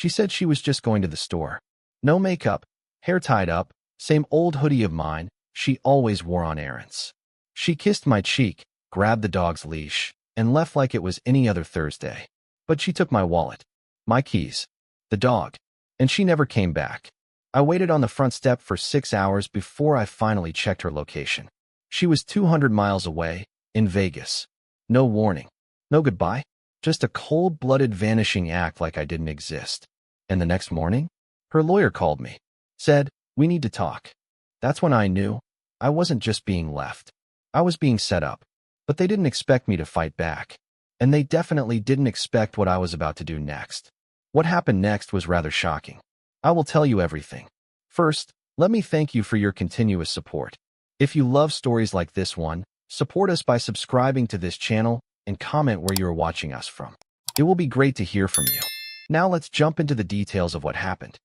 She said she was just going to the store. No makeup, hair tied up, same old hoodie of mine she always wore on errands. She kissed my cheek, grabbed the dog's leash, and left like it was any other Thursday. But she took my wallet, my keys, the dog, and she never came back. I waited on the front step for 6 hours before I finally checked her location. She was 200 miles away, in Vegas. No warning, no goodbye, just a cold-blooded vanishing act like I didn't exist. And the next morning, her lawyer called me, said, "We need to talk." That's when I knew I wasn't just being left. I was being set up. But they didn't expect me to fight back. And they definitely didn't expect what I was about to do next. What happened next was rather shocking. I will tell you everything. First, let me thank you for your continuous support. If you love stories like this one, support us by subscribing to this channel and comment where you are watching us from. It will be great to hear from you. Now let's jump into the details of what happened.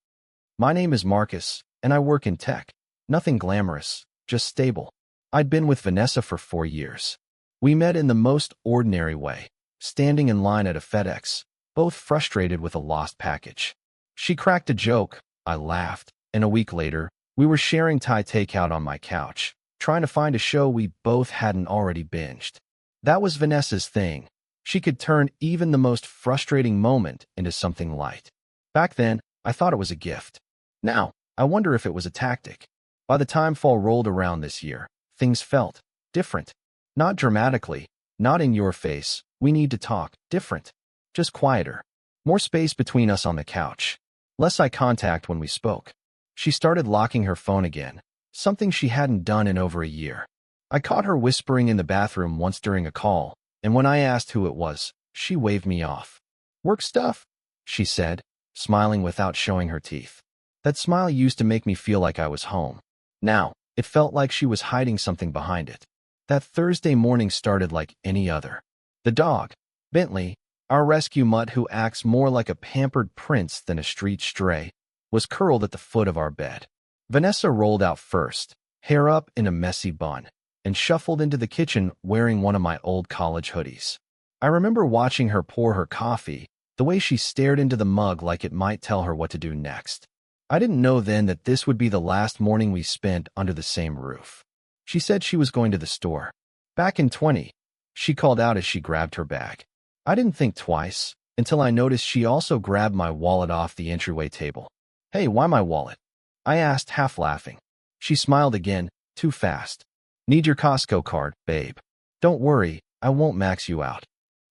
My name is Marcus, and I work in tech. Nothing glamorous, just stable. I'd been with Vanessa for 4 years. We met in the most ordinary way, standing in line at a FedEx, both frustrated with a lost package. She cracked a joke, I laughed, and a week later, we were sharing Thai takeout on my couch, trying to find a show we both hadn't already binged. That was Vanessa's thing. She could turn even the most frustrating moment into something light. Back then, I thought it was a gift. Now, I wonder if it was a tactic. By the time fall rolled around this year, things felt different. Not dramatically, not in your face, we need to talk, different. Just quieter. More space between us on the couch. Less eye contact when we spoke. She started locking her phone again, something she hadn't done in over a year. I caught her whispering in the bathroom once during a call, and when I asked who it was, she waved me off. "Work stuff," she said, smiling without showing her teeth. That smile used to make me feel like I was home. Now, it felt like she was hiding something behind it. That Thursday morning started like any other. The dog, Bentley, our rescue mutt who acts more like a pampered prince than a street stray, was curled at the foot of our bed. Vanessa rolled out first, hair up in a messy bun, and shuffled into the kitchen wearing one of my old college hoodies. I remember watching her pour her coffee, the way she stared into the mug like it might tell her what to do next. I didn't know then that this would be the last morning we spent under the same roof. She said she was going to the store. Back in 20, she called out as she grabbed her bag. I didn't think twice, until I noticed she also grabbed my wallet off the entryway table. "Hey, why my wallet?" I asked, half laughing. She smiled again, too fast. "Need your Costco card, babe. Don't worry, I won't max you out."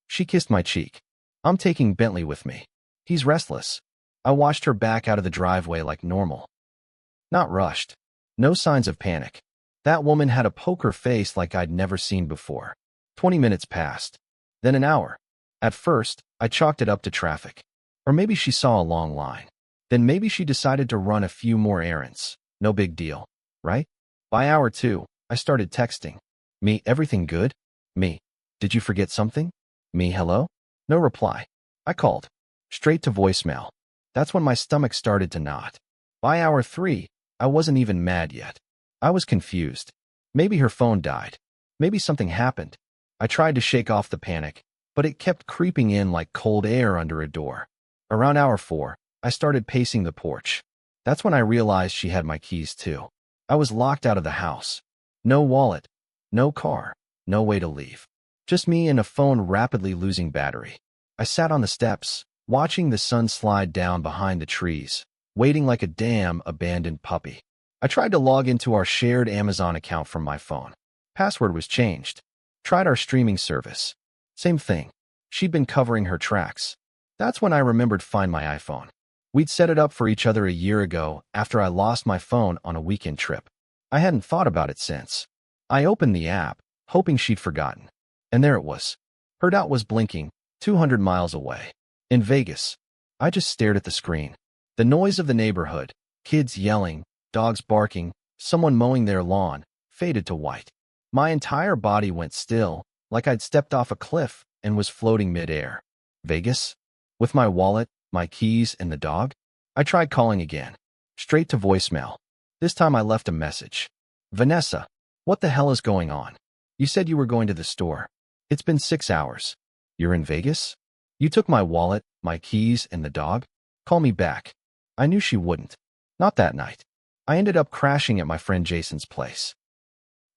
She kissed my cheek. "I'm taking Bentley with me. He's restless." I watched her back out of the driveway like normal. Not rushed. No signs of panic. That woman had a poker face like I'd never seen before. 20 minutes passed. Then an hour. At first, I chalked it up to traffic. Or maybe she saw a long line. Then maybe she decided to run a few more errands. No big deal, right? By hour 2, I started texting. Me, everything good? Me, did you forget something? Me, hello? No reply. I called. Straight to voicemail. That's when my stomach started to knot. By hour 3, I wasn't even mad yet. I was confused. Maybe her phone died. Maybe something happened. I tried to shake off the panic, but it kept creeping in like cold air under a door. Around hour 4, I started pacing the porch. That's when I realized she had my keys too. I was locked out of the house. No wallet, no car, no way to leave. Just me and a phone rapidly losing battery. I sat on the steps, watching the sun slide down behind the trees, waiting like a damn abandoned puppy. I tried to log into our shared Amazon account from my phone. Password was changed. Tried our streaming service. Same thing. She'd been covering her tracks. That's when I remembered Find My iPhone. We'd set it up for each other a year ago after I lost my phone on a weekend trip. I hadn't thought about it since. I opened the app, hoping she'd forgotten. And there it was. Her dot was blinking, 200 miles away. In Vegas. I just stared at the screen. The noise of the neighborhood, kids yelling, dogs barking, someone mowing their lawn, faded to white. My entire body went still, like I'd stepped off a cliff and was floating midair. Vegas? With my wallet, my keys, and the dog? I tried calling again. Straight to voicemail. This time I left a message. "Vanessa, what the hell is going on? You said you were going to the store. It's been 6 hours. You're in Vegas? You took my wallet, my keys, and the dog? Call me back. I knew she wouldn't. Not that night. I ended up crashing at my friend Jason's place.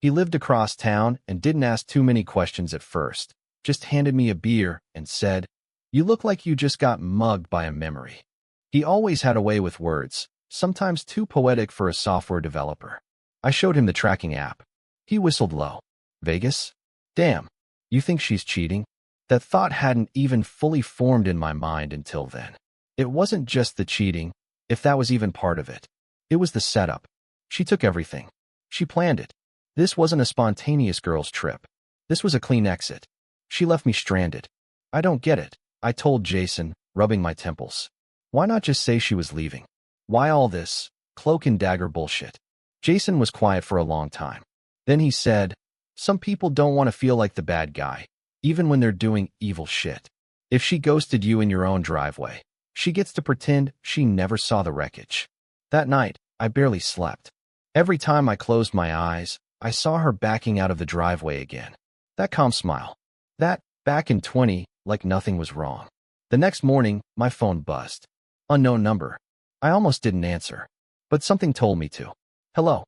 He lived across town and didn't ask too many questions at first, just handed me a beer and said, "You look like you just got mugged by a memory." He always had a way with words, sometimes too poetic for a software developer. I showed him the tracking app. He whistled low. Vegas? Damn, you think she's cheating? That thought hadn't even fully formed in my mind until then. It wasn't just the cheating, if that was even part of it. It was the setup. She took everything. She planned it. This wasn't a spontaneous girl's trip. This was a clean exit. She left me stranded. I don't get it, I told Jason, rubbing my temples. Why not just say she was leaving? Why all this cloak and dagger bullshit? Jason was quiet for a long time. Then he said, "Some people don't want to feel like the bad guy, even when they're doing evil shit. If she ghosted you in your own driveway, she gets to pretend she never saw the wreckage." That night, I barely slept. Every time I closed my eyes, I saw her backing out of the driveway again. That calm smile. That, back in 20, like nothing was wrong. The next morning, my phone buzzed. Unknown number. I almost didn't answer, but something told me to. "Hello,"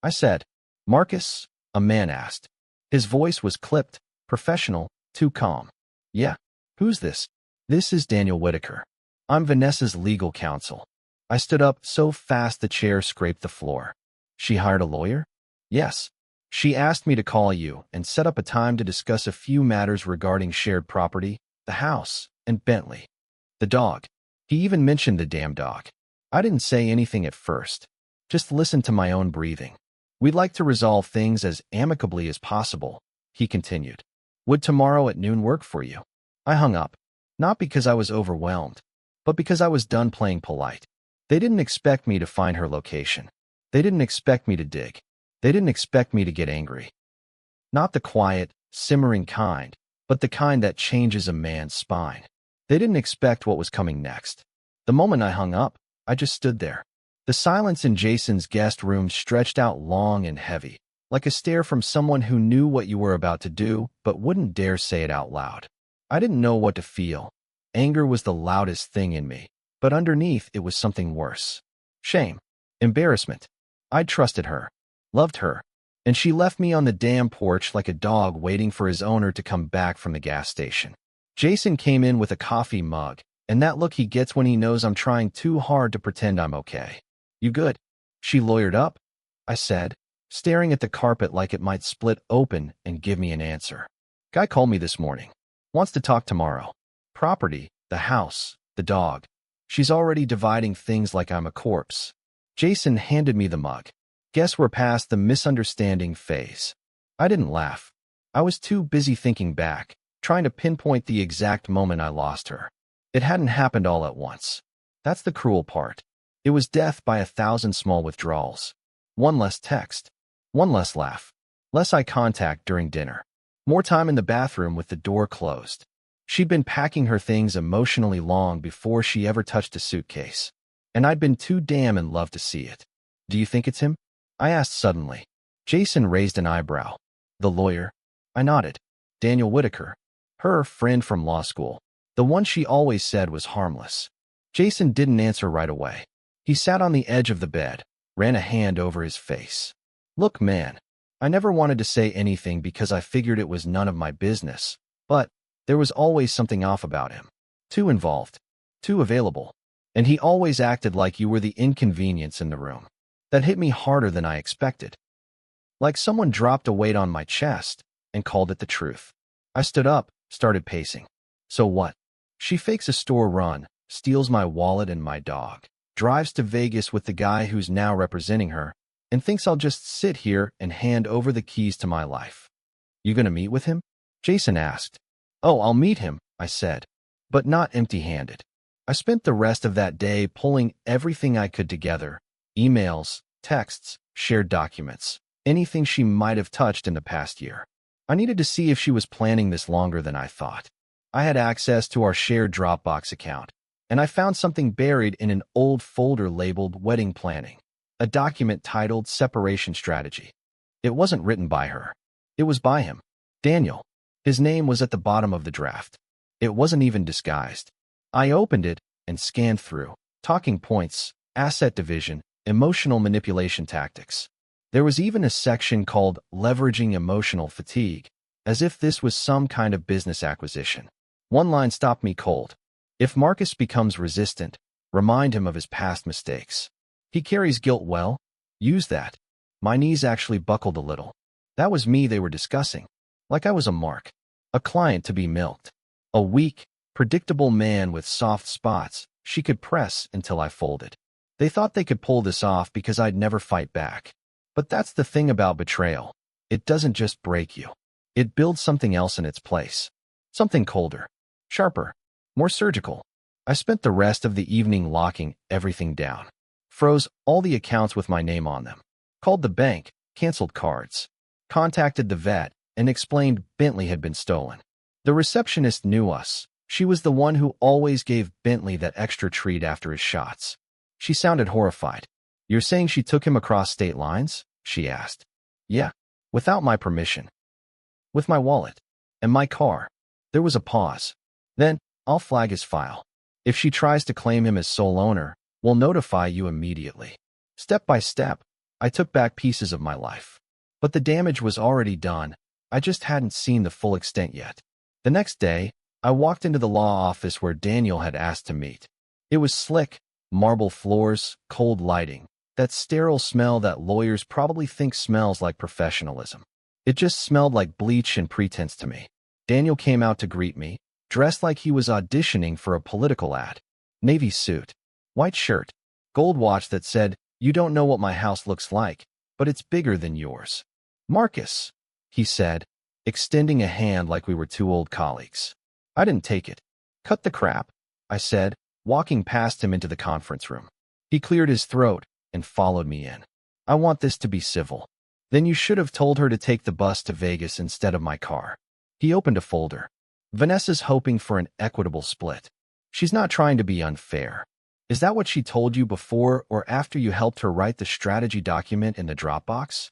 I said. "Marcus?" a man asked. His voice was clipped, professional, too calm. "Yeah. Who's this?" "This is Daniel Whitaker. I'm Vanessa's legal counsel." I stood up so fast the chair scraped the floor. "She hired a lawyer?" "Yes. She asked me to call you and set up a time to discuss a few matters regarding shared property, the house, and Bentley. The dog." He even mentioned the damn dog. I didn't say anything at first. Just listened to my own breathing. "We'd like to resolve things as amicably as possible," he continued. "Would tomorrow at noon work for you?" I hung up. Not because I was overwhelmed, but because I was done playing polite. They didn't expect me to find her location. They didn't expect me to dig. They didn't expect me to get angry. Not the quiet, simmering kind, but the kind that changes a man's spine. They didn't expect what was coming next. The moment I hung up, I just stood there. The silence in Jason's guest room stretched out long and heavy, like a stare from someone who knew what you were about to do, but wouldn't dare say it out loud. I didn't know what to feel. Anger was the loudest thing in me, but underneath it was something worse. Shame. Embarrassment. I'd trusted her. Loved her. And she left me on the damn porch like a dog waiting for his owner to come back from the gas station. Jason came in with a coffee mug, and that look he gets when he knows I'm trying too hard to pretend I'm okay. "You good?" She lawyered up, I said, staring at the carpet like it might split open and give me an answer. "Guy called me this morning. Wants to talk tomorrow. Property, the house, the dog. She's already dividing things like I'm a corpse." Jason handed me the mug. Guess we're past the misunderstanding phase. I didn't laugh. I was too busy thinking back, trying to pinpoint the exact moment I lost her. It hadn't happened all at once. That's the cruel part. It was death by 1,000 small withdrawals. One less text. One less laugh. Less eye contact during dinner. More time in the bathroom with the door closed. She'd been packing her things emotionally long before she ever touched a suitcase. And I'd been too damn in love to see it. "Do you think it's him?" I asked suddenly. Jason raised an eyebrow. "The lawyer?" I nodded. "Daniel Whitaker. Her friend from law school. The one she always said was harmless." Jason didn't answer right away. He sat on the edge of the bed, ran a hand over his face. "Look, man, I never wanted to say anything because I figured it was none of my business, but there was always something off about him. Too involved. Too available. And he always acted like you were the inconvenience in the room. That hit me harder than I expected. Like someone dropped a weight on my chest and called it the truth. I stood up, started pacing. So what? She fakes a store run, steals my wallet and my dog, drives to Vegas with the guy who's now representing her, and thinks I'll just sit here and hand over the keys to my life. "You gonna meet with him?" Jason asked. "Oh, I'll meet him," I said, but not empty-handed. I spent the rest of that day pulling everything I could together. Emails, texts, shared documents, anything she might have touched in the past year. I needed to see if she was planning this longer than I thought. I had access to our shared Dropbox account, and I found something buried in an old folder labeled Wedding Planning, a document titled Separation Strategy. It wasn't written by her. It was by him. Daniel. His name was at the bottom of the draft. It wasn't even disguised. I opened it and scanned through. talking points, asset division, emotional manipulation tactics. There was even a section called leveraging emotional fatigue, as if this was some kind of business acquisition. One line stopped me cold. If Marcus becomes resistant, remind him of his past mistakes. He carries guilt well. Use that. My knees actually buckled a little. That was me they were discussing. Like I was a mark. A client to be milked. A weak, predictable man with soft spots she could press until I folded. They thought they could pull this off because I'd never fight back. But that's the thing about betrayal. It doesn't just break you. It builds something else in its place. Something colder, sharper, more surgical. I spent the rest of the evening locking everything down. Froze all the accounts with my name on them. Called the bank, canceled cards. Contacted the vet, and explained Bentley had been stolen. The receptionist knew us. She was the one who always gave Bentley that extra treat after his shots. She sounded horrified. You're saying she took him across state lines? She asked. Yeah, without my permission. With my wallet. And my car. There was a pause. Then, I'll flag his file. If she tries to claim him as sole owner, we'll notify you immediately. Step by step, I took back pieces of my life. But the damage was already done. I just hadn't seen the full extent yet. The next day, I walked into the law office where Daniel had asked to meet. It was slick, marble floors, cold lighting, that sterile smell that lawyers probably think smells like professionalism. It just smelled like bleach and pretense to me. Daniel came out to greet me, dressed like he was auditioning for a political ad. Navy suit, white shirt, gold watch that said, "You don't know what my house looks like, but it's bigger than yours." "Marcus," he said, extending a hand like we were two old colleagues. I didn't take it. "Cut the crap," I said, walking past him into the conference room. He cleared his throat and followed me in. "I want this to be civil." "Then you should have told her to take the bus to Vegas instead of my car." He opened a folder. "Vanessa's hoping for an equitable split. She's not trying to be unfair." "Is that what she told you before or after you helped her write the strategy document in the Dropbox?"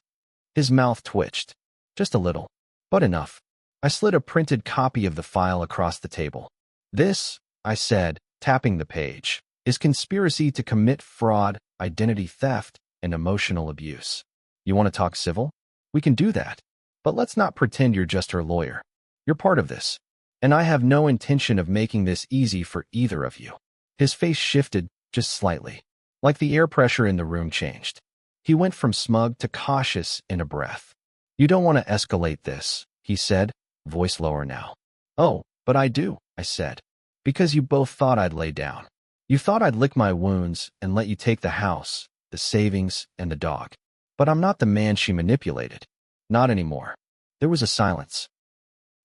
His mouth twitched. Just a little, but enough. I slid a printed copy of the file across the table. "This," I said, tapping the page, "is conspiracy to commit fraud, identity theft, and emotional abuse. You want to talk civil? We can do that. But let's not pretend you're just her lawyer. You're part of this. And I have no intention of making this easy for either of you." His face shifted just slightly, like the air pressure in the room changed. He went from smug to cautious in a breath. "You don't want to escalate this," he said, voice lower now. "Oh, but I do," I said. "Because you both thought I'd lay down. You thought I'd lick my wounds and let you take the house, the savings, and the dog. But I'm not the man she manipulated. Not anymore." There was a silence.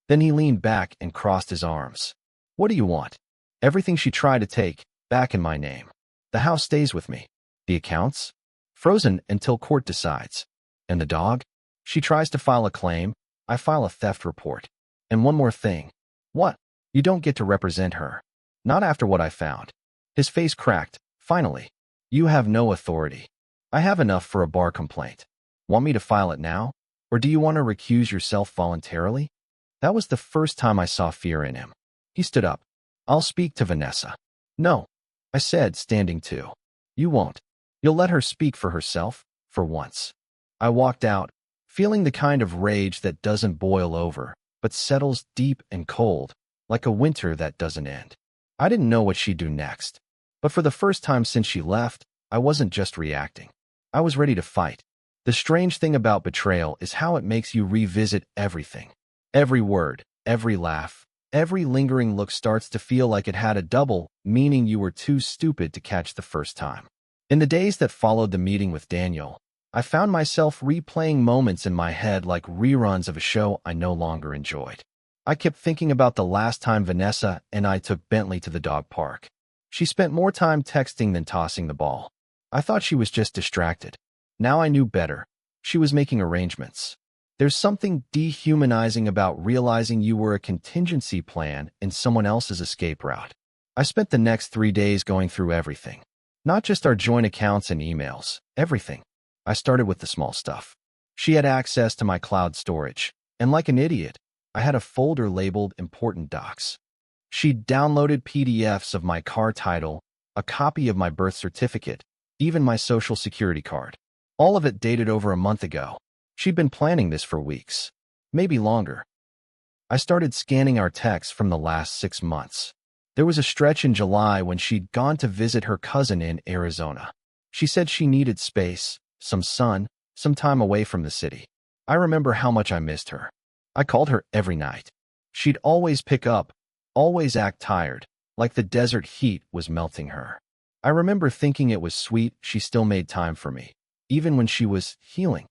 Then he leaned back and crossed his arms. "What do you want?" "Everything she tried to take, back in my name. The house stays with me. The accounts? Frozen until court decides. And the dog? She tries to file a claim, I file a theft report. And one more thing." "What?" "You don't get to represent her. Not after what I found." His face cracked. "Finally. You have no authority. I have enough for a bar complaint. Want me to file it now? Or do you want to recuse yourself voluntarily?" That was the first time I saw fear in him. He stood up. "I'll speak to Vanessa." "No," I said, standing too. "You won't. You'll let her speak for herself, for once." I walked out, feeling the kind of rage that doesn't boil over, but settles deep and cold, like a winter that doesn't end. I didn't know what she'd do next. But for the first time since she left, I wasn't just reacting. I was ready to fight. The strange thing about betrayal is how it makes you revisit everything. Every word, every laugh, every lingering look starts to feel like it had a double meaning you were too stupid to catch the first time. In the days that followed the meeting with Daniel, I found myself replaying moments in my head like reruns of a show I no longer enjoyed. I kept thinking about the last time Vanessa and I took Bentley to the dog park. She spent more time texting than tossing the ball. I thought she was just distracted. Now I knew better. She was making arrangements. There's something dehumanizing about realizing you were a contingency plan in someone else's escape route. I spent the next 3 days going through everything. Not just our joint accounts and emails, everything. I started with the small stuff. She had access to my cloud storage, and like an idiot, I had a folder labeled Important Docs. She'd downloaded PDFs of my car title, a copy of my birth certificate, even my social security card. All of it dated over a month ago. She'd been planning this for weeks, maybe longer. I started scanning our texts from the last 6 months. There was a stretch in July when she'd gone to visit her cousin in Arizona. She said she needed space, some sun, some time away from the city. I remember how much I missed her. I called her every night. She'd always pick up, always act tired, like the desert heat was melting her. I remember thinking it was sweet she still made time for me, even when she was healing.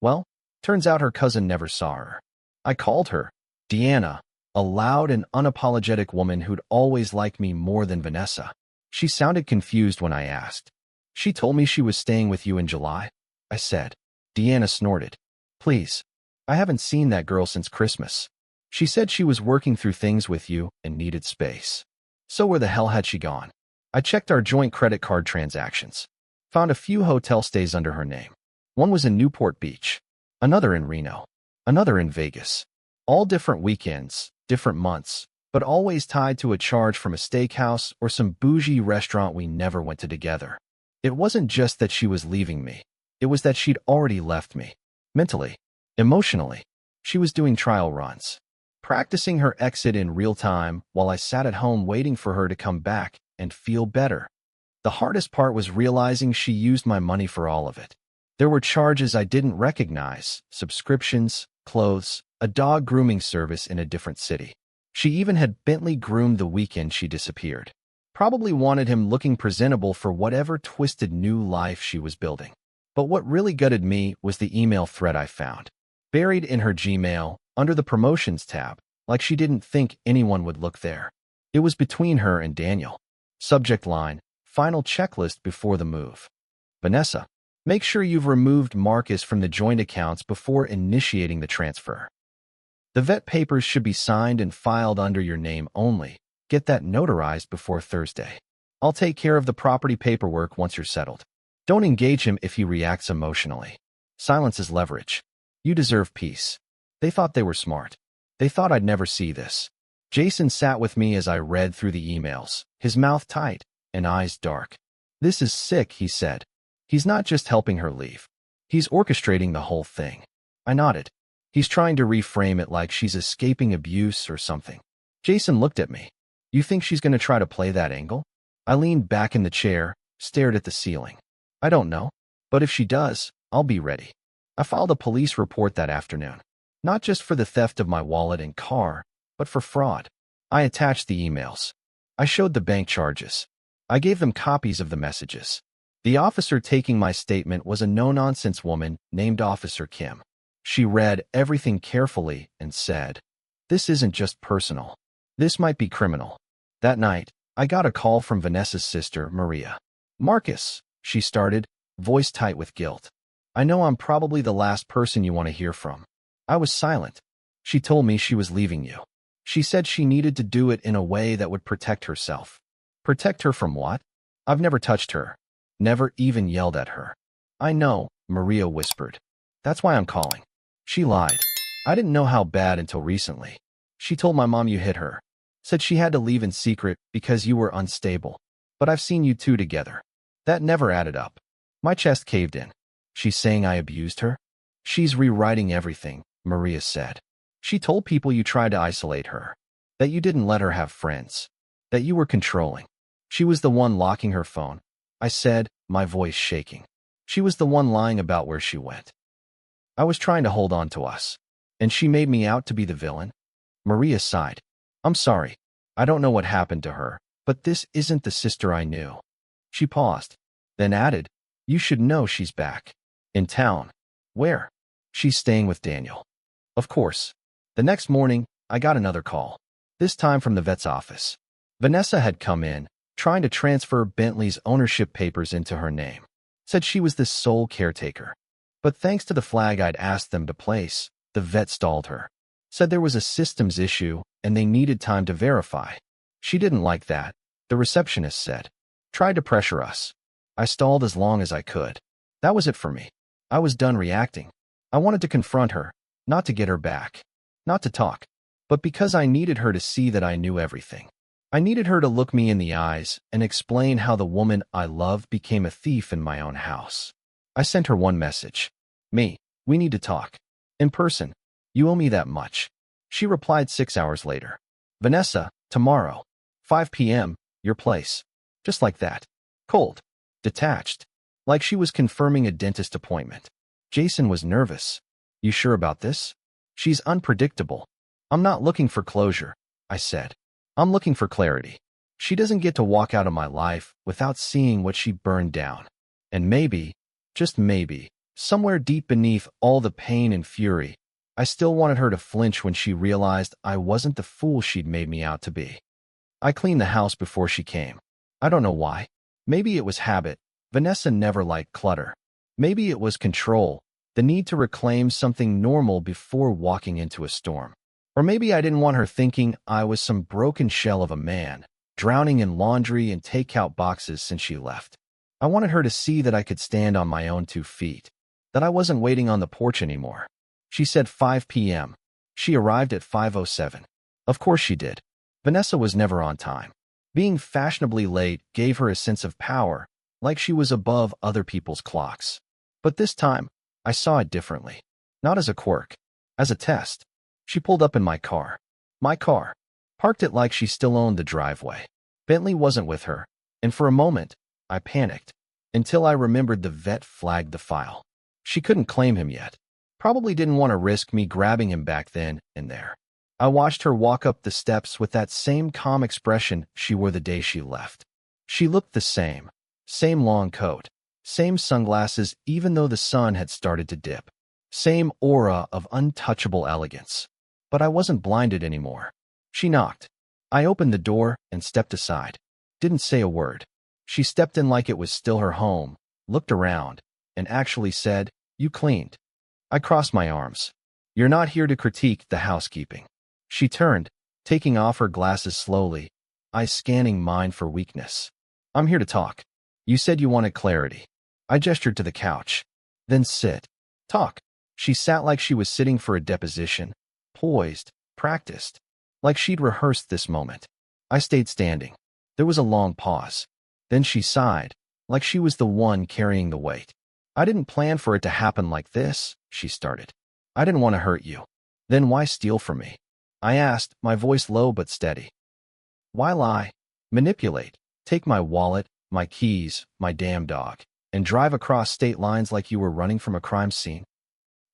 Well, turns out her cousin never saw her. I called her, Deanna, a loud and unapologetic woman who'd always liked me more than Vanessa. She sounded confused when I asked. She told me she was staying with you in July, I said. Deanna snorted. Please. I haven't seen that girl since Christmas. She said she was working through things with you and needed space. So where the hell had she gone? I checked our joint credit card transactions. Found a few hotel stays under her name. One was in Newport Beach, another in Reno, another in Vegas. All different weekends, different months, but always tied to a charge from a steakhouse or some bougie restaurant we never went to together. It wasn't just that she was leaving me. It was that she'd already left me. Mentally, emotionally. She was doing trial runs, practicing her exit in real time while I sat at home waiting for her to come back and feel better. The hardest part was realizing she used my money for all of it. There were charges I didn't recognize, subscriptions, clothes, a dog grooming service in a different city. She even had Bentley groomed the weekend she disappeared. Probably wanted him looking presentable for whatever twisted new life she was building. But what really gutted me was the email thread I found. Buried in her Gmail, under the promotions tab, like she didn't think anyone would look there. It was between her and Daniel. Subject line, final checklist before the move. Vanessa, make sure you've removed Marcus from the joint accounts before initiating the transfer. The vet papers should be signed and filed under your name only. Get that notarized before Thursday. I'll take care of the property paperwork once you're settled. Don't engage him if he reacts emotionally. Silence is leverage. You deserve peace. They thought they were smart. They thought I'd never see this. Jason sat with me as I read through the emails, his mouth tight and eyes dark. This is sick, he said. He's not just helping her leave. He's orchestrating the whole thing. I nodded. He's trying to reframe it like she's escaping abuse or something. Jason looked at me. You think she's going to try to play that angle? I leaned back in the chair, stared at the ceiling. I don't know, but if she does, I'll be ready. I filed a police report that afternoon, not just for the theft of my wallet and car, but for fraud. I attached the emails. I showed the bank charges. I gave them copies of the messages. The officer taking my statement was a no-nonsense woman named Officer Kim. She read everything carefully and said, "This isn't just personal. This might be criminal." That night, I got a call from Vanessa's sister, Maria. "Marcus," she started, voice tight with guilt. "I know I'm probably the last person you want to hear from." I was silent. She told me she was leaving you. She said she needed to do it in a way that would protect herself. Protect her from what? I've never touched her. Never even yelled at her. I know, Maria whispered. That's why I'm calling. She lied. I didn't know how bad until recently. She told my mom you hit her. Said she had to leave in secret because you were unstable. But I've seen you two together. That never added up. My chest caved in. She's saying I abused her? She's rewriting everything, Maria said. She told people you tried to isolate her. That you didn't let her have friends. That you were controlling. She was the one locking her phone. I said, my voice shaking. She was the one lying about where she went. I was trying to hold on to us. And she made me out to be the villain? Maria sighed. I'm sorry. I don't know what happened to her, but this isn't the sister I knew. She paused, then added, you should know she's back. In town. Where? She's staying with Daniel. Of course. The next morning, I got another call. This time from the vet's office. Vanessa had come in, trying to transfer Bentley's ownership papers into her name. Said she was the sole caretaker. But thanks to the flag I'd asked them to place, the vet stalled her. Said there was a systems issue and they needed time to verify. She didn't like that, the receptionist said. Tried to pressure us. I stalled as long as I could. That was it for me. I was done reacting. I wanted to confront her, not to get her back, not to talk, but because I needed her to see that I knew everything. I needed her to look me in the eyes and explain how the woman I loved became a thief in my own house. I sent her one message. Me, we need to talk. In person. You owe me that much. She replied 6 hours later. Vanessa, tomorrow. 5 p.m., your place. Just like that. Cold. Detached. Like she was confirming a dentist appointment. Jason was nervous. You sure about this? She's unpredictable. I'm not looking for closure, I said. I'm looking for clarity. She doesn't get to walk out of my life without seeing what she burned down. And maybe, just maybe, somewhere deep beneath all the pain and fury, I still wanted her to flinch when she realized I wasn't the fool she'd made me out to be. I cleaned the house before she came. I don't know why. Maybe it was habit. Vanessa never liked clutter. Maybe it was control, the need to reclaim something normal before walking into a storm. Or maybe I didn't want her thinking I was some broken shell of a man, drowning in laundry and takeout boxes since she left. I wanted her to see that I could stand on my own 2 feet, that I wasn't waiting on the porch anymore. She said 5 p.m. She arrived at 5:07. Of course she did. Vanessa was never on time. Being fashionably late gave her a sense of power, like she was above other people's clocks. But this time, I saw it differently. Not as a quirk, as a test. She pulled up in my car. My car. Parked it like she still owned the driveway. Bentley wasn't with her, and for a moment, I panicked, until I remembered the vet flagged the file. She couldn't claim him yet. Probably didn't want to risk me grabbing him back then and there. I watched her walk up the steps with that same calm expression she wore the day she left. She looked the same. Same long coat. Same sunglasses even though the sun had started to dip. Same aura of untouchable elegance. But I wasn't blinded anymore. She knocked. I opened the door and stepped aside. Didn't say a word. She stepped in like it was still her home, looked around, and actually said, "You cleaned." I crossed my arms. "You're not here to critique the housekeeping." She turned, taking off her glasses slowly, eyes scanning mine for weakness. "I'm here to talk. You said you wanted clarity." I gestured to the couch. "Then sit. Talk." She sat like she was sitting for a deposition, poised, practiced, like she'd rehearsed this moment. I stayed standing. There was a long pause. Then she sighed, like she was the one carrying the weight. "I didn't plan for it to happen like this," she started. "I didn't want to hurt you." "Then why steal from me?" I asked, my voice low but steady. "Why lie? Manipulate? Take my wallet, my keys, my damn dog, and drive across state lines like you were running from a crime scene?"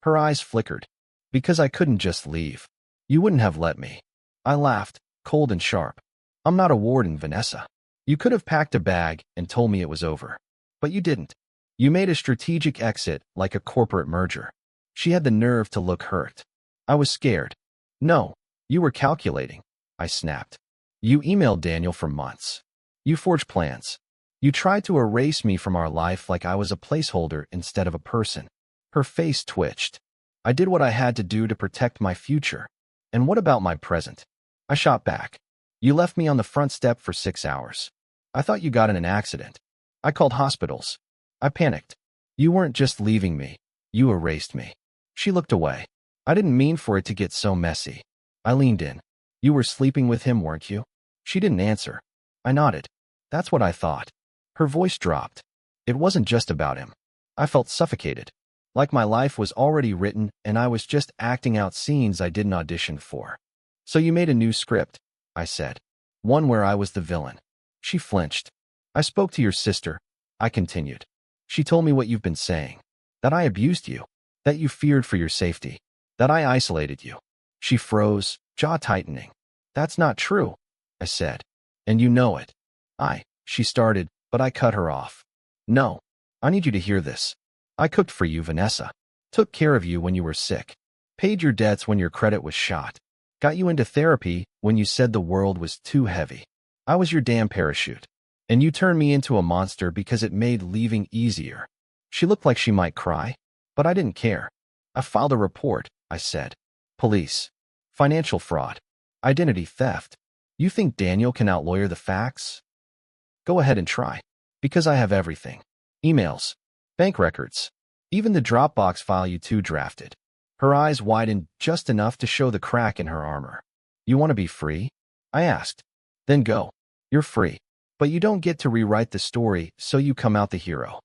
Her eyes flickered. "Because I couldn't just leave. You wouldn't have let me." I laughed, cold and sharp. "I'm not a warden, Vanessa. You could have packed a bag and told me it was over. But you didn't. You made a strategic exit like a corporate merger." She had the nerve to look hurt. I was scared. "No, you were calculating," I snapped. "You emailed Daniel for months. You forged plans. You tried to erase me from our life like I was a placeholder instead of a person." Her face twitched. "I did what I had to do to protect my future. And what about my present?" I shot back. "You left me on the front step for 6 hours. I thought you got in an accident. I called hospitals. I panicked. You weren't just leaving me. You erased me." She looked away. "I didn't mean for it to get so messy." I leaned in. "You were sleeping with him, weren't you?" She didn't answer. I nodded. "That's what I thought." Her voice dropped. "It wasn't just about him." I felt suffocated. Like my life was already written and I was just acting out scenes I didn't audition for. "So you made a new script," I said. "One where I was the villain." She flinched. "I spoke to your sister," I continued. "She told me what you've been saying. That I abused you. That you feared for your safety. That I isolated you." She froze, jaw tightening. "That's not true," I said. "And you know it." She started, but I cut her off. "No. I need you to hear this. I cooked for you, Vanessa. Took care of you when you were sick. Paid your debts when your credit was shot. Got you into therapy when you said the world was too heavy. I was your damn parachute. And you turned me into a monster because it made leaving easier." She looked like she might cry, but I didn't care. "I filed a report," I said. "Police. Financial fraud. Identity theft. You think Daniel can outlawyer the facts? Go ahead and try. Because I have everything. Emails. Bank records. Even the Dropbox file you two drafted." Her eyes widened just enough to show the crack in her armor. "You want to be free?" I asked. Then go. You're free. But you don't get to rewrite the story, so you come out the hero.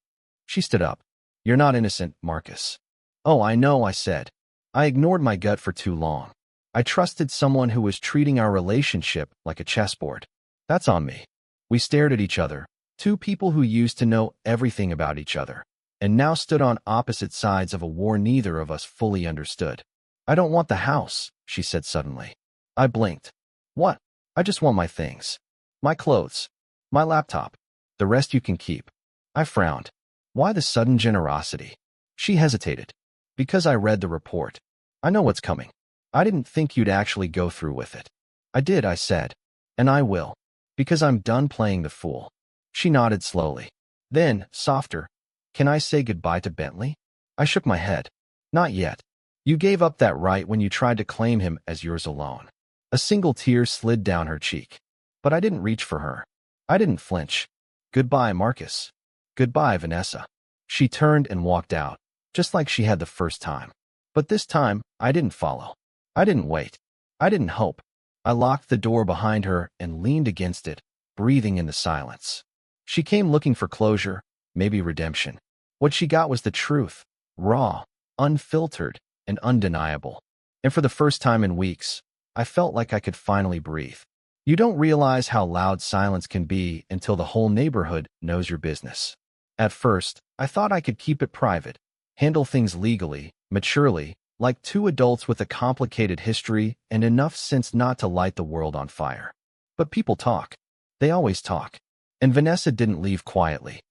She stood up. You're not innocent, Marcus. Oh, I know, I said. I ignored my gut for too long. I trusted someone who was treating our relationship like a chessboard. That's on me. We stared at each other, two people who used to know everything about each other, and now stood on opposite sides of a war neither of us fully understood. I don't want the house, she said suddenly. I blinked. What? I just want my things. My clothes. My laptop. The rest you can keep. I frowned. Why the sudden generosity? She hesitated. Because I read the report. I know what's coming. I didn't think you'd actually go through with it. I did, I said. And I will. Because I'm done playing the fool. She nodded slowly. Then, softer, can I say goodbye to Bentley? I shook my head. Not yet. You gave up that right when you tried to claim him as yours alone. A single tear slid down her cheek. But I didn't reach for her. I didn't flinch. Goodbye, Marcus. Goodbye, Vanessa. She turned and walked out, just like she had the first time. But this time, I didn't follow. I didn't wait. I didn't hope. I locked the door behind her and leaned against it, breathing in the silence. She came looking for closure, maybe redemption. What she got was the truth, raw, unfiltered, and undeniable. And for the first time in weeks, I felt like I could finally breathe. You don't realize how loud silence can be until the whole neighborhood knows your business. At first, I thought I could keep it private, handle things legally, maturely, like two adults with a complicated history and enough sense not to light the world on fire. But people talk. They always talk. And Vanessa didn't leave quietly.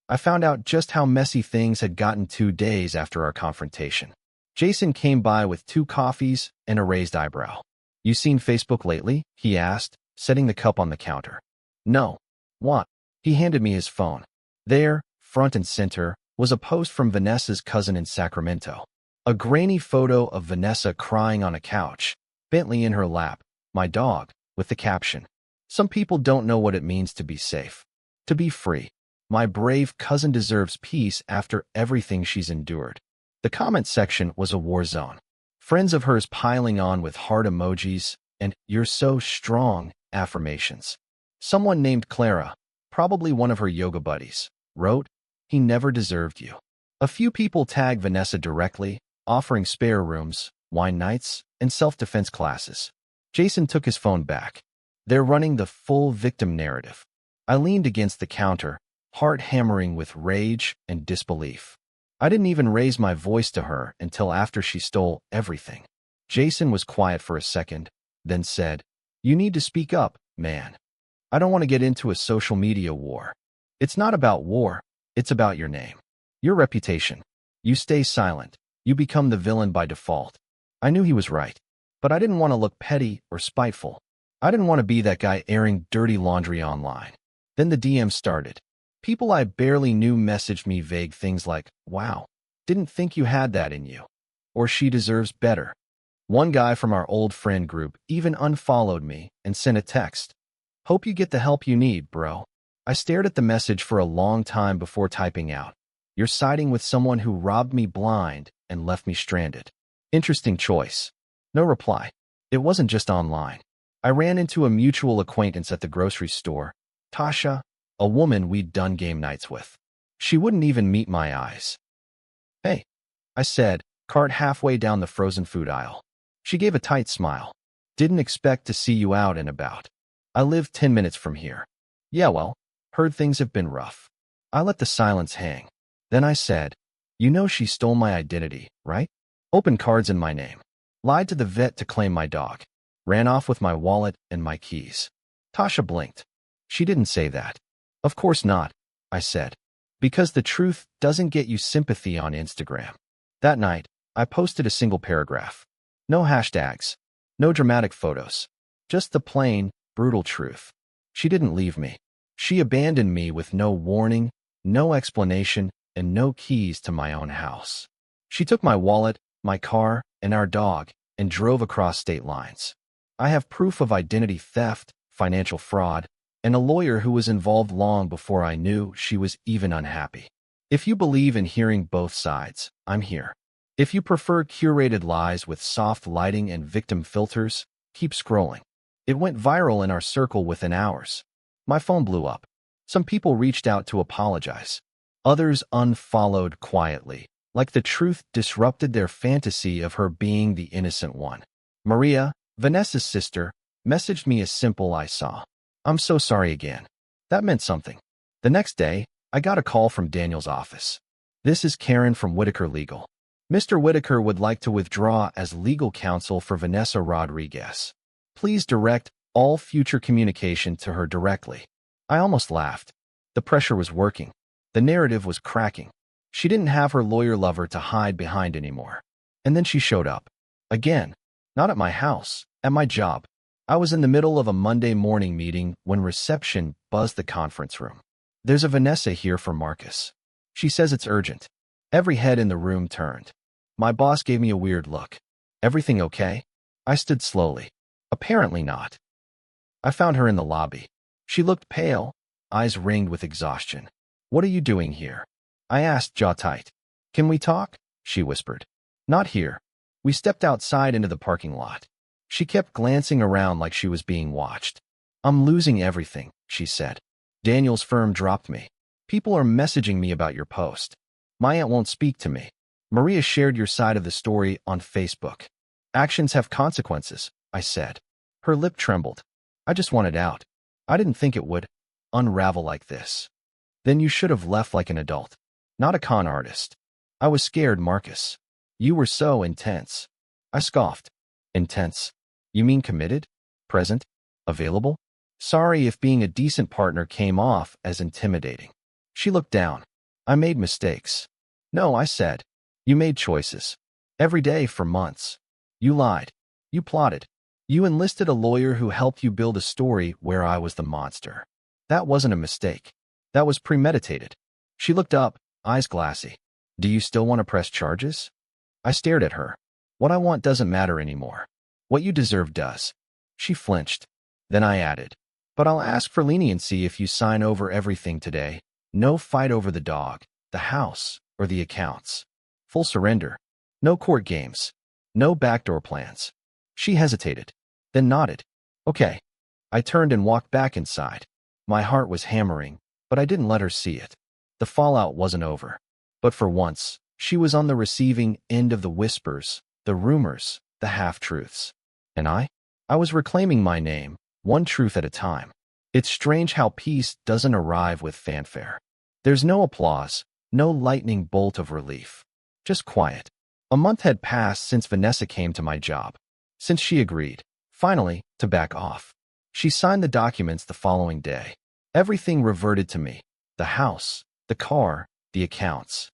I found out just how messy things had gotten 2 days after our confrontation. Jason came by with 2 coffees and a raised eyebrow. You seen Facebook lately? He asked, setting the cup on the counter. No. What? He handed me his phone. There, front and center, was a post from Vanessa's cousin in Sacramento. A grainy photo of Vanessa crying on a couch, Bentley in her lap, my dog, with the caption, "Some people don't know what it means to be safe. To be free. My brave cousin deserves peace after everything she's endured." The comment section was a war zone. Friends of hers piling on with heart emojis and "you're so strong" affirmations. Someone named Clara, probably one of her yoga buddies, wrote, "He never deserved you." A few people tagged Vanessa directly, offering spare rooms, wine nights, and self-defense classes. Jason took his phone back. They're running the full victim narrative. I leaned against the counter, heart hammering with rage and disbelief. I didn't even raise my voice to her until after she stole everything. Jason was quiet for a second, then said, "You need to speak up, man. I don't want to get into a social media war. It's not about war, it's about your name. Your reputation. You stay silent. You become the villain by default." I knew he was right, but I didn't want to look petty or spiteful. I didn't want to be that guy airing dirty laundry online. Then the DMs started. People I barely knew messaged me vague things like, "Wow, didn't think you had that in you," or "She deserves better." One guy from our old friend group even unfollowed me and sent a text. "Hope you get the help you need, bro." I stared at the message for a long time before typing out, "You're siding with someone who robbed me blind and left me stranded. Interesting choice." No reply. It wasn't just online. I ran into a mutual acquaintance at the grocery store, Tasha, a woman we'd done game nights with. She wouldn't even meet my eyes. "Hey," I said, cart halfway down the frozen food aisle. She gave a tight smile. "Didn't expect to see you out and about. I live 10 minutes from here." "Yeah, well, heard things have been rough." I let the silence hang. Then I said, "You know she stole my identity, right? Opened cards in my name. Lied to the vet to claim my dog. Ran off with my wallet and my keys." Tasha blinked. "She didn't say that." "Of course not," I said. "Because the truth doesn't get you sympathy on Instagram." That night, I posted a single paragraph. No hashtags. No dramatic photos. Just the plain, brutal truth. She didn't leave me. She abandoned me with no warning, no explanation, and no keys to my own house. She took my wallet, my car, and our dog, and drove across state lines. I have proof of identity theft, financial fraud, and a lawyer who was involved long before I knew she was even unhappy. If you believe in hearing both sides, I'm here. If you prefer curated lies with soft lighting and victim filters, keep scrolling. It went viral in our circle within hours. My phone blew up. Some people reached out to apologize. Others unfollowed quietly, like the truth disrupted their fantasy of her being the innocent one. Maria, Vanessa's sister, messaged me a simple "I saw. I'm so sorry again." That meant something. The next day, I got a call from Daniel's office. "This is Karen from Whitaker Legal. Mr. Whitaker would like to withdraw as legal counsel for Vanessa Rodriguez. Please direct all future communication to her directly." I almost laughed. The pressure was working. The narrative was cracking. She didn't have her lawyer lover to hide behind anymore. And then she showed up. Again. Not at my house, at my job. I was in the middle of a Monday morning meeting when reception buzzed the conference room. "There's a Vanessa here for Marcus. She says it's urgent." Every head in the room turned. My boss gave me a weird look. "Everything okay?" I stood slowly. "Apparently not." I found her in the lobby. She looked pale, eyes ringed with exhaustion. "What are you doing here?" I asked, jaw tight. "Can we talk?" she whispered. "Not here." We stepped outside into the parking lot. She kept glancing around like she was being watched. "I'm losing everything," she said. "Daniel's firm dropped me. People are messaging me about your post. My aunt won't speak to me. Maria shared your side of the story on Facebook." "Actions have consequences," I said. Her lip trembled. "I just wanted out. I didn't think it would unravel like this." "Then you should have left like an adult, not a con artist." "I was scared, Marcus. You were so intense." I scoffed. "Intense? You mean committed? Present? Available?" Sorry if being a decent partner came off as intimidating. She looked down. "I made mistakes." "No," I said. "You made choices. Every day for months. You lied. You plotted. You enlisted a lawyer who helped you build a story where I was the monster. That wasn't a mistake. That was premeditated." She looked up, eyes glassy. "Do you still want to press charges?" I stared at her. "What I want doesn't matter anymore. What you deserve does." She flinched. Then I added, "But I'll ask for leniency if you sign over everything today. No fight over the dog, the house, or the accounts. Full surrender. No court games. No backdoor plans." She hesitated, then nodded. "Okay." I turned and walked back inside. My heart was hammering, but I didn't let her see it. The fallout wasn't over. But for once, she was on the receiving end of the whispers, the rumors, the half-truths. And I was reclaiming my name, one truth at a time. It's strange how peace doesn't arrive with fanfare. There's no applause, no lightning bolt of relief. Just quiet. A month had passed since Vanessa came to my job. Since she agreed, finally, to back off. She signed the documents the following day. Everything reverted to me. The house, the car, the accounts.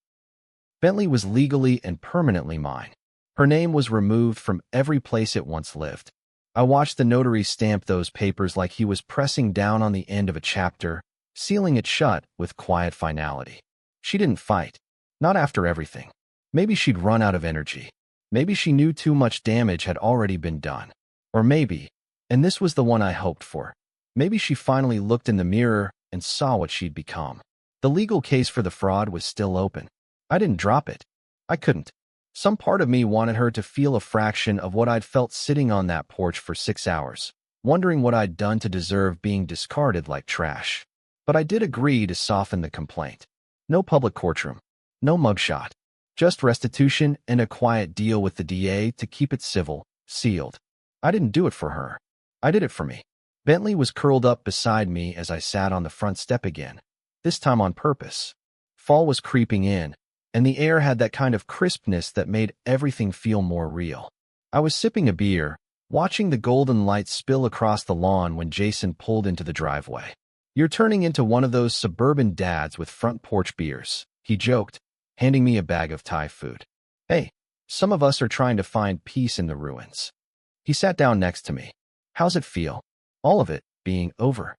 Bentley was legally and permanently mine. Her name was removed from every place it once lived. I watched the notary stamp those papers like he was pressing down on the end of a chapter, sealing it shut with quiet finality. She didn't fight. Not after everything. Maybe she'd run out of energy. Maybe she knew too much damage had already been done. Or maybe, and this was the one I hoped for, maybe she finally looked in the mirror and saw what she'd become. The legal case for the fraud was still open. I didn't drop it. I couldn't. Some part of me wanted her to feel a fraction of what I'd felt sitting on that porch for 6 hours, wondering what I'd done to deserve being discarded like trash. But I did agree to soften the complaint. No public courtroom. No mugshot. Just restitution and a quiet deal with the DA to keep it civil, sealed. I didn't do it for her. I did it for me. Bentley was curled up beside me as I sat on the front step again, this time on purpose. Fall was creeping in, and the air had that kind of crispness that made everything feel more real. I was sipping a beer, watching the golden light spill across the lawn when Jason pulled into the driveway. "You're turning into one of those suburban dads with front porch beers," he joked, handing me a bag of Thai food. "Hey, some of us are trying to find peace in the ruins." He sat down next to me. "How's it feel? All of it being over?"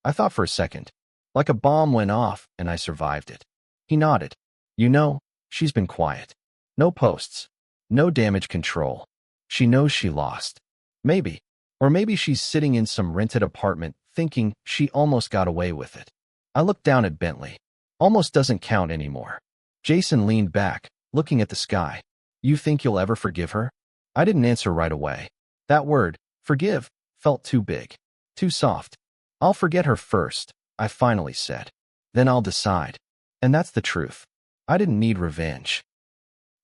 I thought for a second. Like a bomb went off and I survived it. He nodded. "You know, she's been quiet. No posts. No damage control. She knows she lost. Maybe. Or maybe she's sitting in some rented apartment thinking she almost got away with it." I looked down at Bentley. "Almost doesn't count anymore." Jason leaned back, looking at the sky. "You think you'll ever forgive her?" I didn't answer right away. That word, forgive, felt too big, too soft. I'll forget her first, I finally said. Then I'll decide. And that's the truth. I didn't need revenge.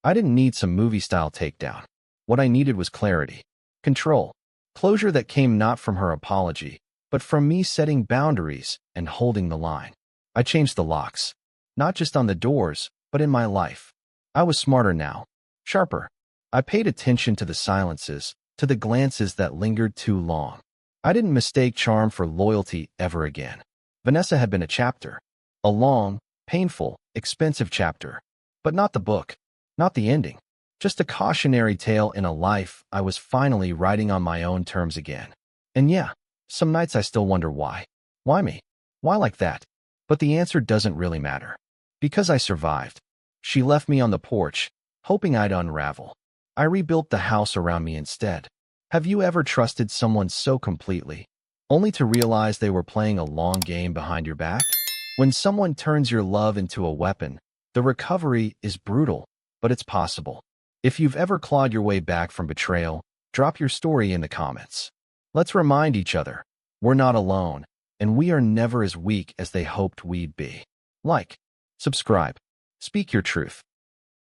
I didn't need some movie-style takedown. What I needed was clarity, control, closure that came not from her apology, but from me setting boundaries and holding the line. I changed the locks, not just on the doors, but in my life. I was smarter now, sharper. I paid attention to the silences, to the glances that lingered too long. I didn't mistake charm for loyalty ever again. Vanessa had been a chapter, a long, painful, expensive chapter, but not the book, not the ending, just a cautionary tale in a life I was finally writing on my own terms again. And yeah, some nights I still wonder why. Why me? Why like that? But the answer doesn't really matter. Because I survived. She left me on the porch, hoping I'd unravel. I rebuilt the house around me instead. Have you ever trusted someone so completely, only to realize they were playing a long game behind your back? When someone turns your love into a weapon, the recovery is brutal, but it's possible. If you've ever clawed your way back from betrayal, drop your story in the comments. Let's remind each other, we're not alone, and we are never as weak as they hoped we'd be. Like, subscribe, speak your truth.